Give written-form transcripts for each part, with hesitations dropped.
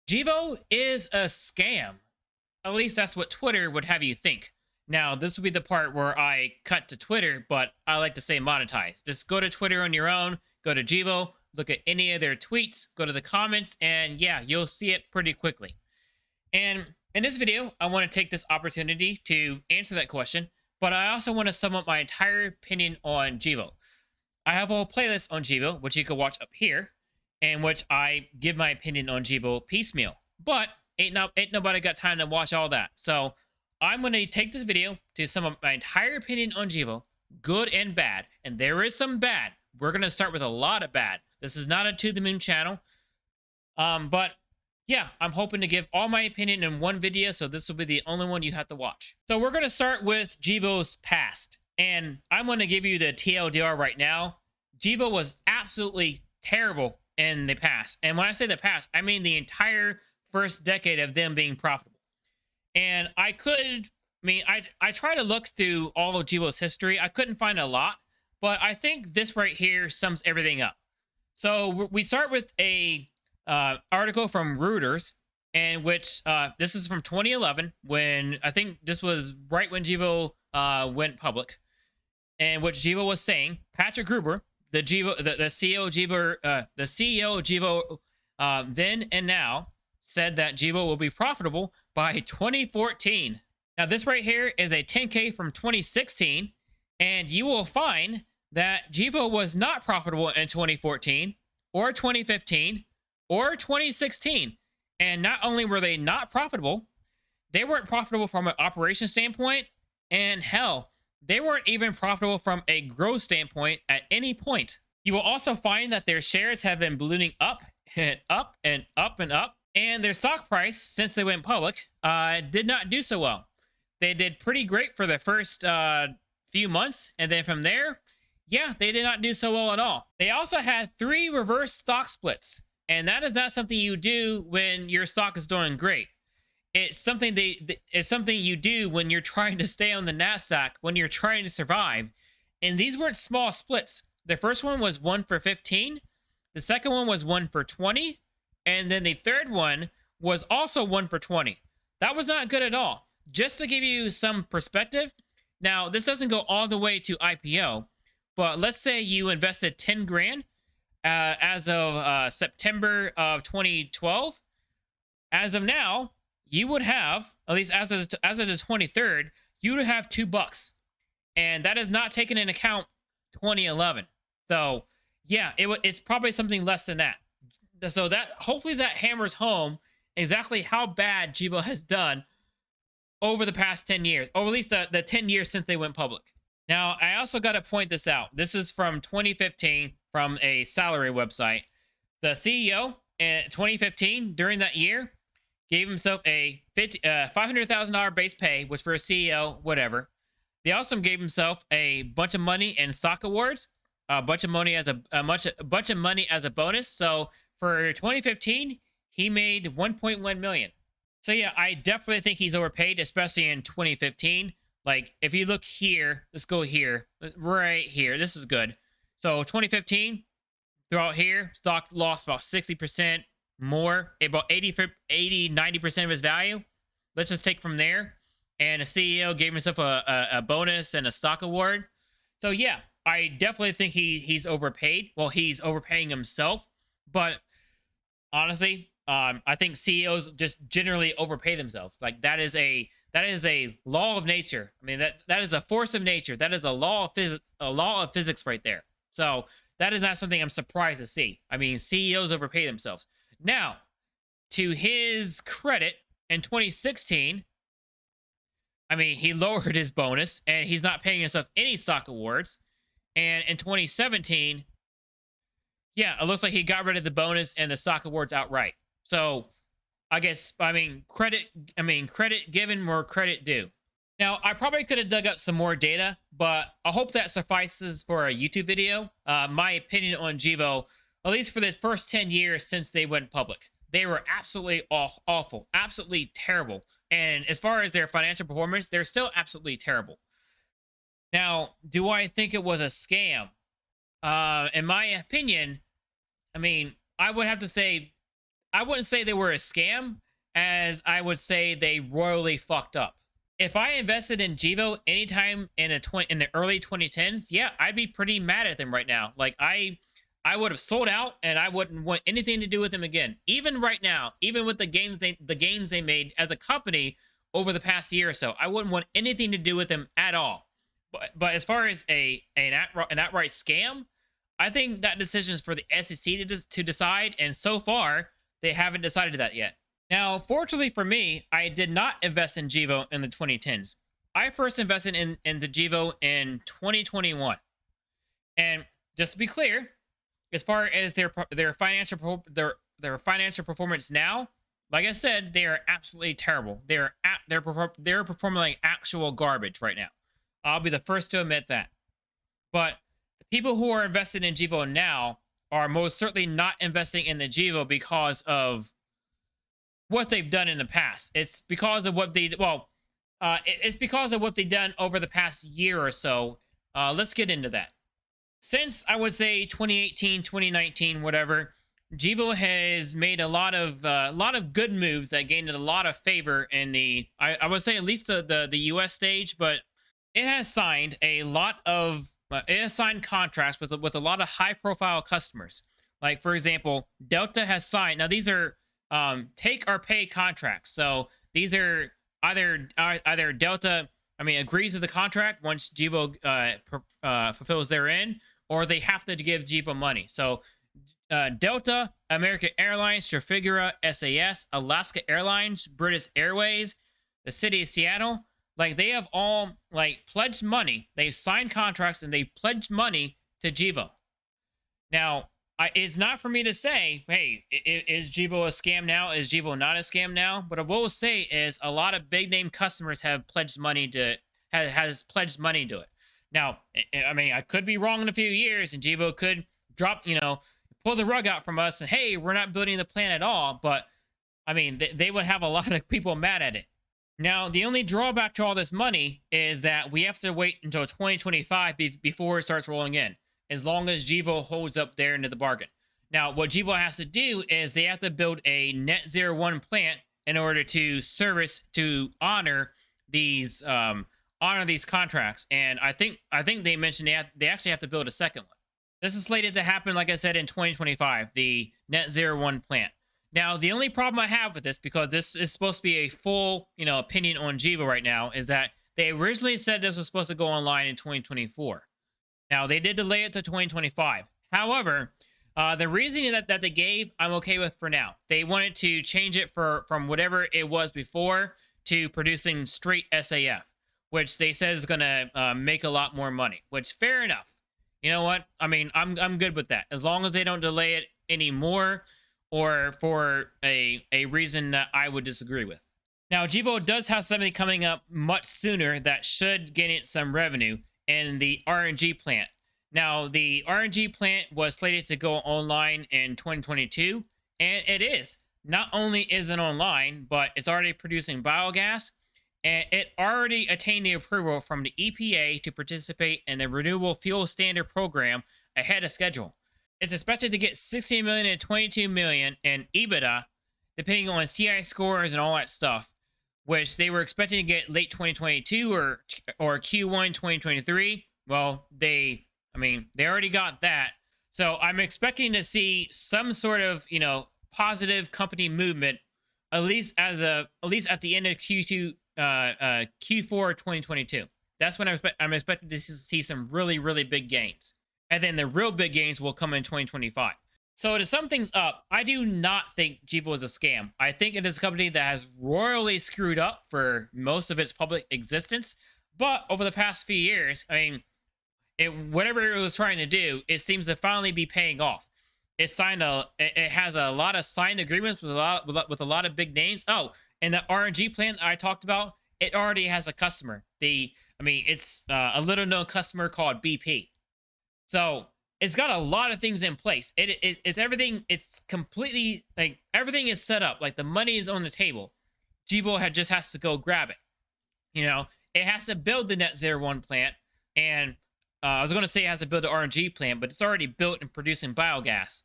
Gevo is a scam. At least that's what Twitter would have you think. Now, this will be the part where I cut to Twitter, but I like to say monetize. Just go to Twitter on your own, go to Gevo, look at any of their tweets, go to the comments, and yeah, you'll see it pretty quickly. And in this video, I want to take this opportunity to answer that question, but I also want to sum up my entire opinion on Gevo. I have a whole playlist on Gevo, which you can watch up here, in which I give my opinion on Gevo piecemeal. But ain't nobody got time to watch all that. So I'm going to take this video to sum up my entire opinion on Gevo, good and bad. And there is some bad. We're going to start with a lot of bad. This is not a To The Moon channel. But yeah, I'm hoping to give all my opinion in one video, so this will be the only one you have to watch. So we're going to start with Gevo's past. And I'm going to give you the TLDR right now. Gevo was absolutely terrible in the past. And when I say the past, I mean the entire first decade of them being profitable. And I try to look through all of Gevo's history. I couldn't find a lot, but I think this right here sums everything up. So we start with a article from Reuters, in which this is from 2011, when I think this was right when Gevo went public, and what Gevo was saying. Patrick Gruber, the CEO of Gevo, then and now, said that Gevo will be profitable by 2014. Now, this right here is a 10K from 2016, and you will find that Gevo was not profitable in 2014 or 2015 or 2016. And not only were they not profitable, they weren't profitable from an operation standpoint, and hell, they weren't even profitable from a growth standpoint at any point. You will also find that their shares have been ballooning up and up and up and up, and their stock price, since they went public, did not do so well. They did pretty great for the first few months, and then from there, yeah, they did not do so well at all. They also had 3 reverse stock splits, and that is not something you do when your stock is doing great. It's something it's something you do when you're trying to stay on the Nasdaq, when you're trying to survive. And these weren't small splits. The first one was 1 for 15. The second one was 1 for 20. And then the third one was also 1 for 20. That was not good at all. Just to give you some perspective, now this doesn't go all the way to IPO, but let's say you invested 10 grand as of September of 2012. As of now, you would have, at least as of the 23rd, you would have $2. And that is not taking into account 2011. So yeah, it's probably something less than that. So that, hopefully that hammers home exactly how bad Gevo has done over the past 10 years, or at least the 10 years since they went public. Now, I also got to point this out. This is from 2015 from a salary website. The CEO in 2015, during that year, gave himself a $500,000 base pay, which for a CEO, whatever. They also gave himself a bunch of money in stock awards, a bunch of money as a bonus. So for 2015, he made 1.1 million. So yeah, I definitely think he's overpaid, especially in 2015. Like, if you look here, let's go here, right here. This is good. So 2015, throughout here, stock lost about 60%. More, about 90% of his value. Let's just take from there. And the CEO gave himself a bonus and a stock award. So yeah, I definitely think he's overpaid. Well, he's overpaying himself. But honestly, I think CEOs just generally overpay themselves. Like, that is a law of nature. I mean, that is a force of nature. That is a law of physics right there. So that is not something I'm surprised to see. I mean, CEOs overpay themselves. Now, to his credit, in 2016, I mean, he lowered his bonus, and he's not paying himself any stock awards. And in 2017, yeah, it looks like he got rid of the bonus and the stock awards outright. So, credit given where credit due. Now, I probably could have dug up some more data, but I hope that suffices for a YouTube video. My opinion on Gevo, at least for the first 10 years since they went public. They were absolutely awful, absolutely terrible. And as far as their financial performance, they're still absolutely terrible. Now, do I think it was a scam? In my opinion, I mean, I would have to say I wouldn't say they were a scam, as I would say they royally fucked up. If I invested in Gevo anytime in the early 2010s, yeah, I'd be pretty mad at them right now. Like I would have sold out and I wouldn't want anything to do with them again. Even right now, even with the gains they made as a company over the past year or so, I wouldn't want anything to do with them at all. But as far as an outright scam, I think that decision is for the SEC to decide, and so far they haven't decided that yet. Now, fortunately for me, I did not invest in Gevo in the 2010s. I first invested in the Gevo in 2021, and just to be clear, as far as their financial performance now, like I said, they are absolutely terrible. They're performing like actual garbage right now. I'll be the first to admit that. But the people who are invested in Gevo now are most certainly not investing in the Gevo because of what they've done in the past. It's because of what it's because of what they've done over the past year or so. Let's get into that. Since I would say 2018, 2019, whatever, Gevo has made a lot of good moves that gained it a lot of favor in I would say at least the US stage, but it has signed contracts with a lot of high profile customers. Like for example, Delta has signed. Now these are take or pay contracts. So these are either Delta, agrees to the contract once Gevo fulfills their end, or they have to give Gevo money. So Delta, American Airlines, Trafigura, SAS, Alaska Airlines, British Airways, the city of Seattle, like they have all like pledged money. They've signed contracts and they pledged money to Gevo. Now, it's not for me to say, hey, is Gevo a scam now? Is Gevo not a scam now? But what I will say is a lot of big name customers have pledged money to has pledged money to it. Now, I could be wrong in a few years, and Gevo could drop, pull the rug out from us, and hey, we're not building the plant at all. But they would have a lot of people mad at it. Now, the only drawback to all this money is that we have to wait until 2025 before it starts rolling in, as long as Gevo holds up there into the bargain. Now, what Gevo has to do is they have to build a net zero 1 plant in order to honor these contracts. And I think they mentioned they actually have to build a second one. This is slated to happen, like I said, in 2025, the net zero 1 plant. Now, the only problem I have with this, because this is supposed to be a full, opinion on Gevo right now, is that they originally said this was supposed to go online in 2024. Now, they did delay it to 2025. However, the reasoning that they gave, I'm okay with for now. They wanted to change it from whatever it was before to producing straight SAF, which they said is going to make a lot more money, which fair enough. You know what? I'm good with that. As long as they don't delay it anymore, or for a reason that I would disagree with. Now, Gevo does have something coming up much sooner that should gain it some revenue in the RNG plant. Now, the RNG plant was slated to go online in 2022, and it is. Not only is it online, but it's already producing biogas, and it already attained the approval from the EPA to participate in the Renewable Fuel Standard program ahead of schedule. It's expected to get 16 million and 22 million in EBITDA, depending on CI scores and all that stuff, which they were expecting to get late 2022 or Q1 2023. Well, they already got that. So I'm expecting to see some sort of, positive company movement, at least at the end of Q4 2022. That's when I'm expecting to see some really, really big gains. And then the real big gains will come in 2025. So to sum things up, I do not think Gevo is a scam. I think it is a company that has royally screwed up for most of its public existence. But over the past few years, whatever it was trying to do, it seems to finally be paying off. It has a lot of signed agreements with a lot of big names. Oh, and the RNG plant I talked about, it already has a customer. It's a little known customer called BP. So it's got a lot of things in place. It's everything. It's completely like everything is set up. Like the money is on the table. Gevo just has to go grab it. It has to build the net zero 1 plant, and I was going to say it has to build the RNG plant, but it's already built and producing biogas.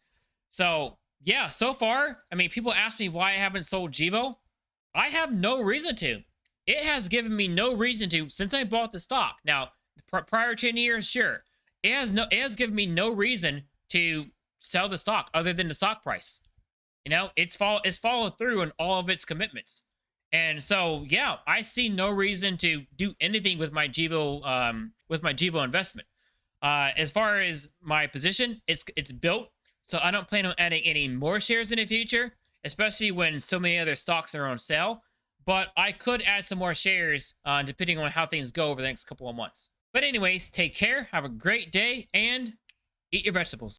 So Yeah, so far, I mean, people ask me why I haven't sold Gevo. I have no reason to. It has given me no reason to since I bought the stock. Now, prior 10 years, sure. It has given me no reason to sell the stock other than the stock price. You know, it's followed through on all of its commitments. And so, yeah, I see no reason to do anything with my Gevo investment. As far as my position, it's built, so I don't plan on adding any more shares in the future, especially when so many other stocks are on sale. But I could add some more shares depending on how things go over the next couple of months. But anyways, take care, have a great day, and eat your vegetables.